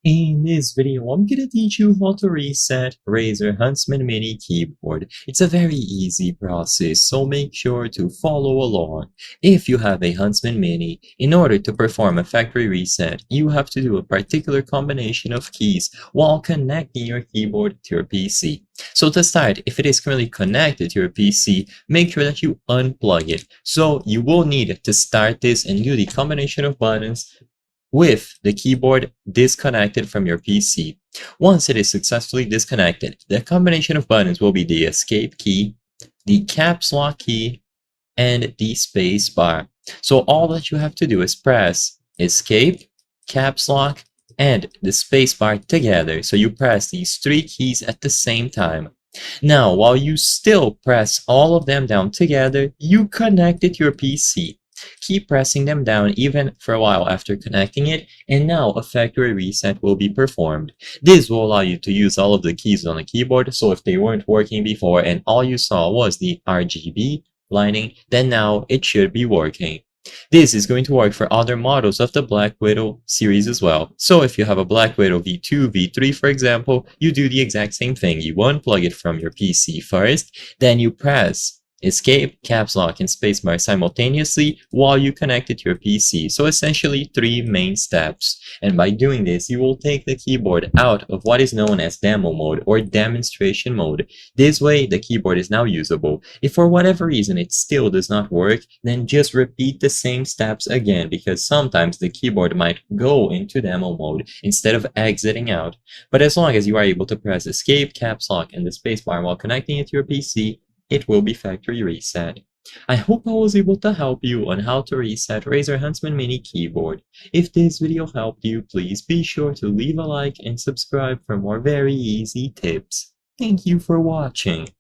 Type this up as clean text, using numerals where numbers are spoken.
In this video, I'm gonna teach you how to reset Razer Huntsman Mini keyboard. It's a very easy process, so make sure to follow along. If you have a Huntsman Mini, in order to perform a factory reset, you have to do a particular combination of keys while connecting your keyboard to your PC. So to start, if it is currently connected to your PC, make sure that you unplug it. So you will need to start this and do the combination of buttons with the keyboard disconnected from your PC. Once it is successfully disconnected, the combination of buttons will be the escape key, the caps lock key, and the space bar. So all that you have to do is press escape, caps lock, and the space bar together. So you press these three keys at the same time. Now, while you still press all of them down together, you connect it to your PC. Keep pressing them down even for a while after connecting it, and now a factory reset will be performed. This will allow you to use all of the keys on the keyboard, so if they weren't working before and all you saw was the RGB lining, then now it should be working. This is going to work for other models of the Black Widow series as well. So if you have a Black Widow V2, V3 for example, you do the exact same thing. You unplug it from your PC first, then you press escape, caps lock, and spacebar simultaneously while you connect it to your PC. So essentially 3 main steps. And by doing this, you will take the keyboard out of what is known as demo mode or demonstration mode. This way, the keyboard is now usable. If for whatever reason it still does not work, then just repeat the same steps again, because sometimes the keyboard might go into demo mode instead of exiting out. But as long as you are able to press escape, caps lock, and the spacebar while connecting it to your PC, it will be factory reset. I hope I was able to help you on how to reset Razer Huntsman Mini keyboard. If this video helped you, please be sure to leave a like and subscribe for more very easy tips. Thank you for watching.